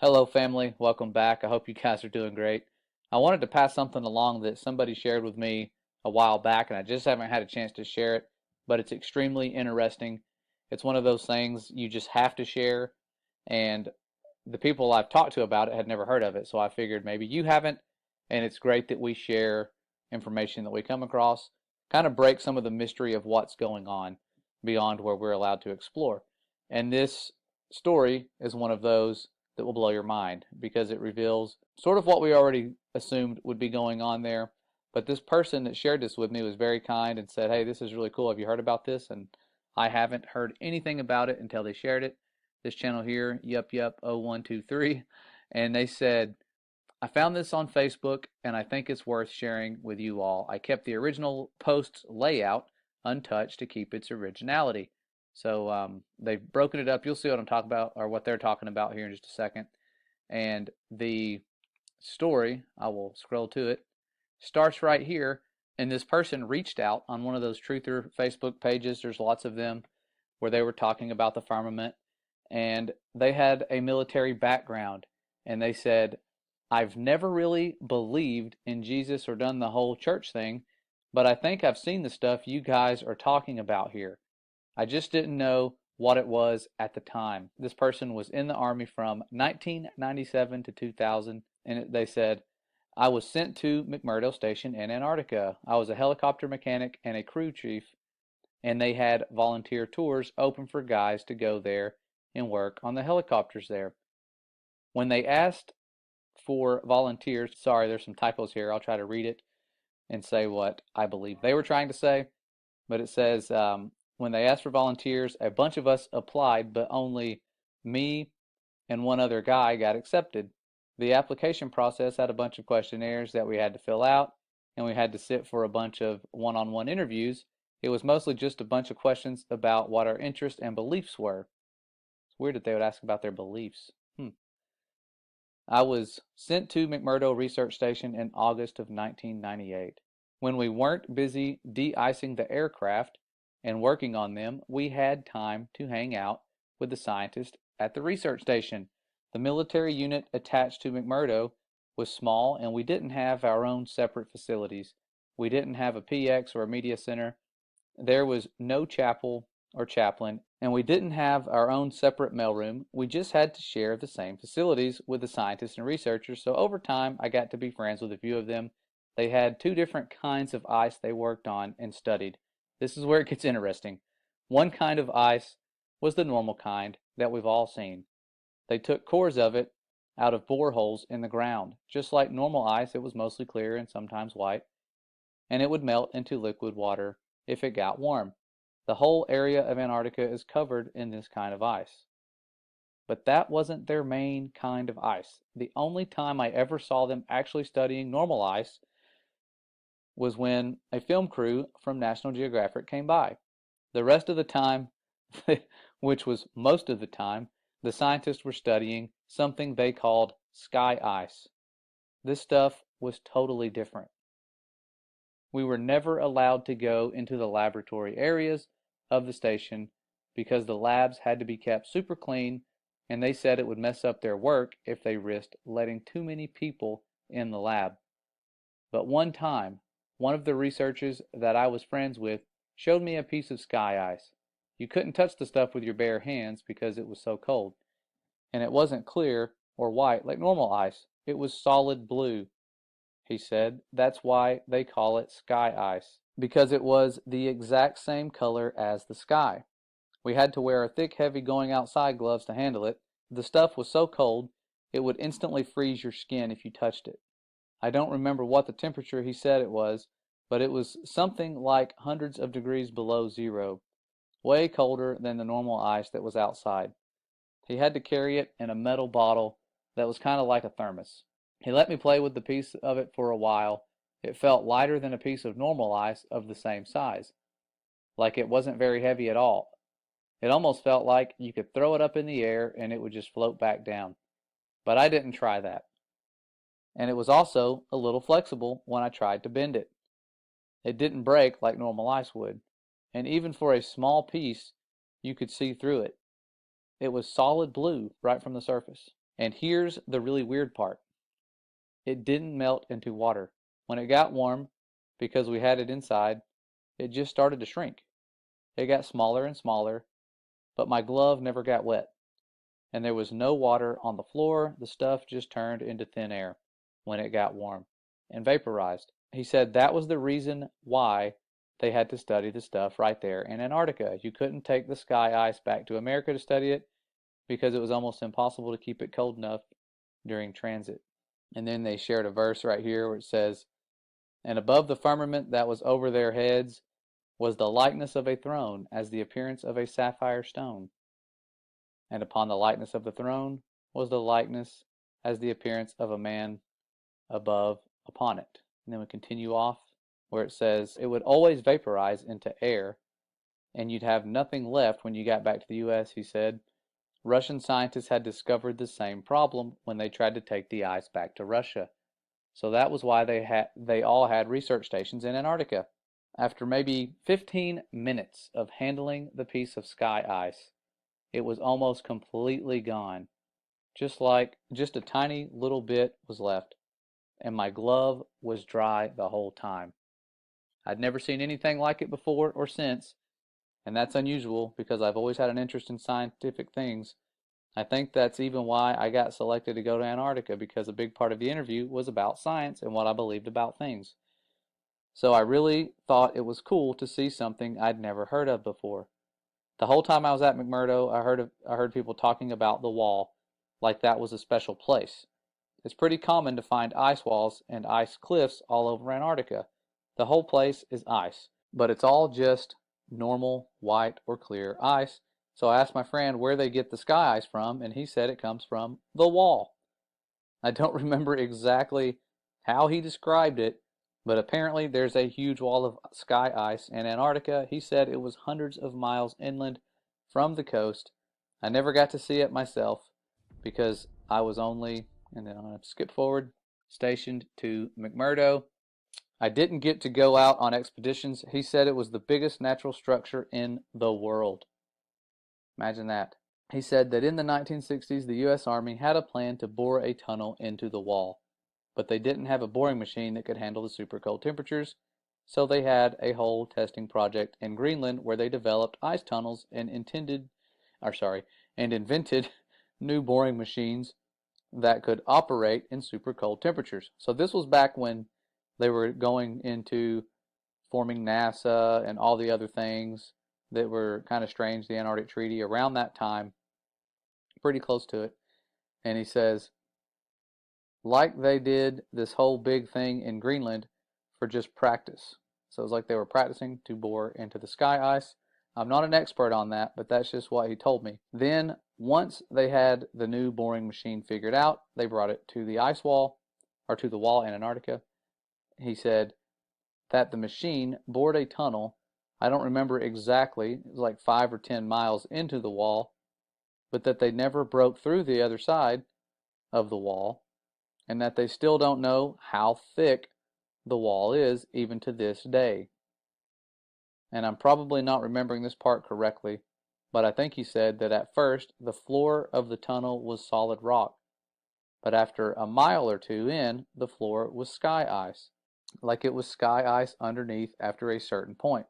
Hello, family. Welcome back. I hope you guys are doing great. I wanted to pass something along that somebody shared with me a while back, and I just haven't had a chance to share it, but it's extremely interesting. It's one of those things you just have to share, and the people I've talked to about it had never heard of it, so I figured maybe you haven't, and it's great that we share information that we come across, kind of break some of the mystery of what's going on beyond where we're allowed to explore. And this story is one of those that will blow your mind because it reveals sort of what we already assumed would be going on there. But this person that shared this with me was very kind and said, "Hey, this is really cool. Have you heard about this?" And I haven't heard anything about it until they shared it. This channel here, Yup 0123, and they said, "I found this on Facebook and I think it's worth sharing with you all. I kept the original post's layout untouched to keep its originality." So they've broken it up. You'll see what I'm talking about, or what they're talking about here in just a second. And the story, I will scroll to it, starts right here. And this person reached out on one of those truther Facebook pages. There's lots of them where they were talking about the firmament. And they had a military background. And they said, "I've never really believed in Jesus or done the whole church thing, but I think I've seen the stuff you guys are talking about here. I just didn't know what it was at the time." This person was in the Army from 1997 to 2000, and they said, "I was sent to McMurdo Station in Antarctica. I was a helicopter mechanic and a crew chief, and they had volunteer tours open for guys to go there and work on the helicopters there. When they asked for volunteers," sorry, there's some typos here. I'll try to read it and say what I believe they were trying to say. But it says, when they asked for volunteers, a bunch of us applied, but only me and one other guy got accepted. The application process had a bunch of questionnaires that we had to fill out, and we had to sit for a bunch of one-on-one interviews. It was mostly just a bunch of questions about what our interests and beliefs were. It's weird that they would ask about their beliefs. I was sent to McMurdo Research Station in August of 1998. When we weren't busy de-icing the aircraft and working on them, we had time to hang out with the scientists at the research station. The military unit attached to McMurdo was small, and we didn't have our own separate facilities. We didn't have a PX or a media center. There was no chapel or chaplain, and we didn't have our own separate mailroom. We just had to share the same facilities with the scientists and researchers, so over time I got to be friends with a few of them. They had two different kinds of ice they worked on and studied. This is where it gets interesting. One kind of ice was the normal kind that we've all seen. They took cores of it out of boreholes in the ground. Just like normal ice, it was mostly clear and sometimes white, and it would melt into liquid water if it got warm. The whole area of Antarctica is covered in this kind of ice. But that wasn't their main kind of ice. The only time I ever saw them actually studying normal ice was when a film crew from National Geographic came by. The rest of the time, which was most of the time, the scientists were studying something they called sky ice. This stuff was totally different. We were never allowed to go into the laboratory areas of the station because the labs had to be kept super clean, and they said it would mess up their work if they risked letting too many people in the lab. But one time, one of the researchers that I was friends with showed me a piece of sky ice. You couldn't touch the stuff with your bare hands because it was so cold, and it wasn't clear or white like normal ice. It was solid blue. He said that's why they call it sky ice, because it was the exact same color as the sky. We had to wear thick, heavy going outside gloves to handle it. The stuff was so cold, it would instantly freeze your skin if you touched it. I don't remember what the temperature he said it was, but it was something like hundreds of degrees below zero, way colder than the normal ice that was outside. He had to carry it in a metal bottle that was kind of like a thermos. He let me play with the piece of it for a while. It felt lighter than a piece of normal ice of the same size, like it wasn't very heavy at all. It almost felt like you could throw it up in the air and it would just float back down. But I didn't try that. And it was also a little flexible when I tried to bend it. It didn't break like normal ice would. And even for a small piece, you could see through it. It was solid blue right from the surface. And here's the really weird part. It didn't melt into water. When it got warm, because we had it inside, it just started to shrink. It got smaller and smaller, but my glove never got wet. And there was no water on the floor. The stuff just turned into thin air when it got warm and vaporized. He said that was the reason why they had to study the stuff right there in Antarctica. You couldn't take the sky ice back to America to study it because it was almost impossible to keep it cold enough during transit. And then they shared a verse right here where it says, "And above the firmament that was over their heads was the likeness of a throne, as the appearance of a sapphire stone. And upon the likeness of the throne was the likeness as the appearance of a man above upon it." And then we continue off where it says it would always vaporize into air and you'd have nothing left when you got back to the US, he said. Russian scientists had discovered the same problem when they tried to take the ice back to Russia. So that was why they all had research stations in Antarctica. After maybe 15 minutes of handling the piece of sky ice, it was almost completely gone. Just a tiny little bit was left, and my glove was dry the whole time. I'd never seen anything like it before or since, and that's unusual because I've always had an interest in scientific things. I think that's even why I got selected to go to Antarctica, because a big part of the interview was about science and what I believed about things. So I really thought it was cool to see something I'd never heard of before. The whole time I was at McMurdo, I heard people talking about the wall like that was a special place. It's pretty common to find ice walls and ice cliffs all over Antarctica. The whole place is ice, but it's all just normal white or clear ice. So I asked my friend where they get the sky ice from, and he said it comes from the wall. I don't remember exactly how he described it, but apparently there's a huge wall of sky ice in Antarctica. He said it was hundreds of miles inland from the coast. I never got to see it myself because I was only, and then I'm going to skip forward, stationed to McMurdo. I didn't get to go out on expeditions. He said it was the biggest natural structure in the world. Imagine that. He said that in the 1960s, the U.S. Army had a plan to bore a tunnel into the wall, but they didn't have a boring machine that could handle the super cold temperatures, so they had a whole testing project in Greenland where they developed ice tunnels and invented new boring machines that could operate in super cold temperatures. So this was back when they were going into forming NASA and all the other things that were kind of strange, the Antarctic Treaty, around that time, pretty close to it. And he says, like they did this whole big thing in Greenland for just practice. So it was like they were practicing to bore into the sky ice. I'm not an expert on that, but that's just what he told me. Then, once they had the new boring machine figured out, they brought it to the ice wall, or to the wall in Antarctica. He said that the machine bored a tunnel. I don't remember exactly, it was like 5 or 10 miles into the wall, but that they never broke through the other side of the wall, and that they still don't know how thick the wall is even to this day. And I'm probably not remembering this part correctly, but I think he said that at first the floor of the tunnel was solid rock, but after a mile or two in, the floor was sky ice, like it was sky ice underneath after a certain point,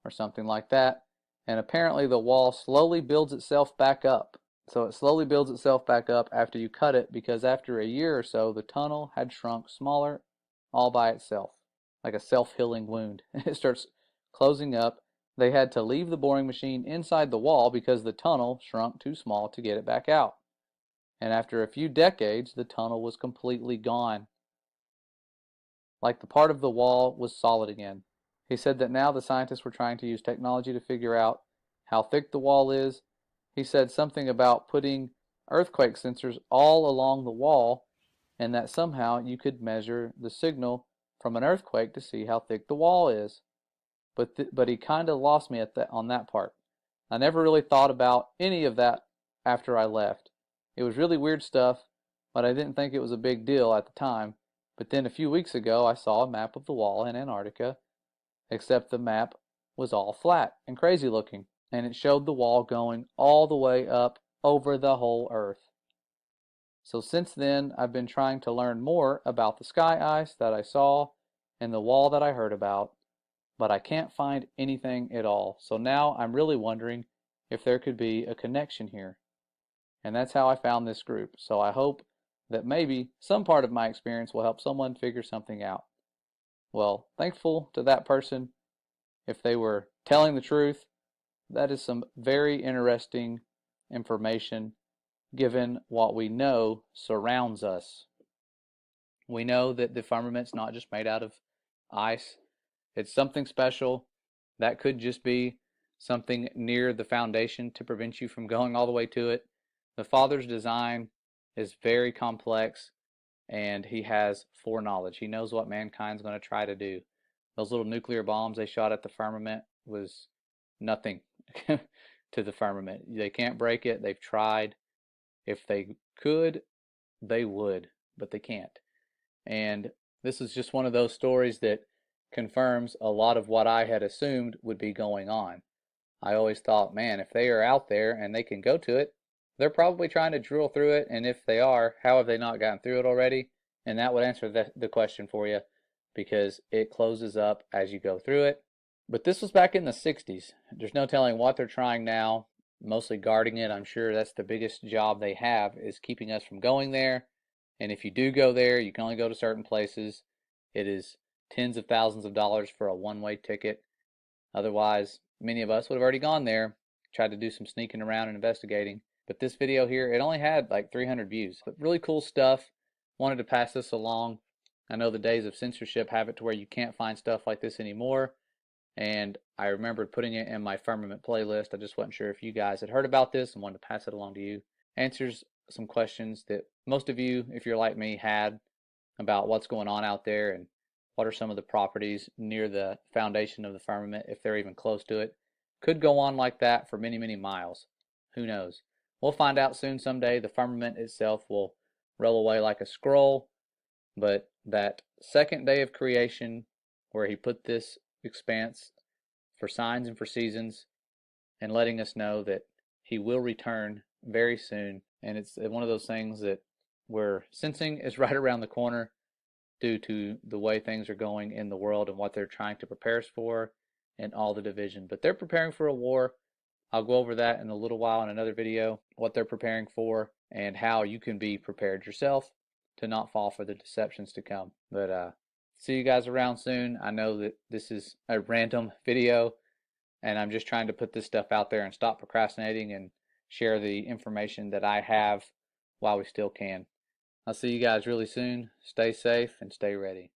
or something like that. And apparently the wall slowly builds itself back up. So it slowly builds itself back up after you cut it, because after a year or so, the tunnel had shrunk smaller all by itself, like a self-healing wound. It starts closing up. They had to leave the boring machine inside the wall because the tunnel shrunk too small to get it back out. And after a few decades, the tunnel was completely gone, like the part of the wall was solid again. He said that now the scientists were trying to use technology to figure out how thick the wall is. He said something about putting earthquake sensors all along the wall, and that somehow you could measure the signal from an earthquake to see how thick the wall is. But he kind of lost me on that part. I never really thought about any of that after I left. It was really weird stuff, but I didn't think it was a big deal at the time. But then a few weeks ago, I saw a map of the wall in Antarctica, except the map was all flat and crazy looking, and it showed the wall going all the way up over the whole Earth. So since then, I've been trying to learn more about the sky ice that I saw and the wall that I heard about, but I can't find anything at all. So now I'm really wondering if there could be a connection here. And that's how I found this group. So I hope that maybe some part of my experience will help someone figure something out. Well, thankful to that person. If they were telling the truth, that is some very interesting information given what we know surrounds us. We know that the firmament's not just made out of ice. It's something special. That could just be something near the foundation to prevent you from going all the way to it. The Father's design is very complex, and he has foreknowledge. He knows what mankind's going to try to do. Those little nuclear bombs they shot at the firmament was nothing to the firmament. They can't break it. They've tried. If they could, they would, but they can't. And this is just one of those stories that confirms a lot of what I had assumed would be going on. I always thought, man, if they are out there and they can go to it, they're probably trying to drill through it. And if they are, how have they not gotten through it already? And that would answer the question for you, because it closes up as you go through it. But this was back in the 60s. There's no telling what they're trying now, mostly guarding it. I'm sure that's the biggest job they have, is keeping us from going there. And if you do go there, you can only go to certain places. It is tens of thousands of dollars for a one-way ticket. Otherwise, many of us would have already gone there, tried to do some sneaking around and investigating. But this video here, it only had like 300 views. But really cool stuff. Wanted to pass this along. I know the days of censorship have it to where you can't find stuff like this anymore. And I remembered putting it in my firmament playlist. I just wasn't sure if you guys had heard about this and wanted to pass it along to you. Answers some questions that most of you, if you're like me, had about what's going on out there and what are some of the properties near the foundation of the firmament, if they're even close to it. Could go on like that for many, many miles. Who knows? We'll find out soon someday. The firmament itself will roll away like a scroll, but that second day of creation where he put this expanse for signs and for seasons and letting us know that he will return very soon. And it's one of those things that we're sensing is right around the corner due to the way things are going in the world and what they're trying to prepare us for and all the division. But they're preparing for a war. I'll go over that in a little while in another video, what they're preparing for and how you can be prepared yourself to not fall for the deceptions to come. But see you guys around soon. I know that this is a random video and I'm just trying to put this stuff out there and stop procrastinating and share the information that I have while we still can. I'll see you guys really soon. Stay safe and stay ready.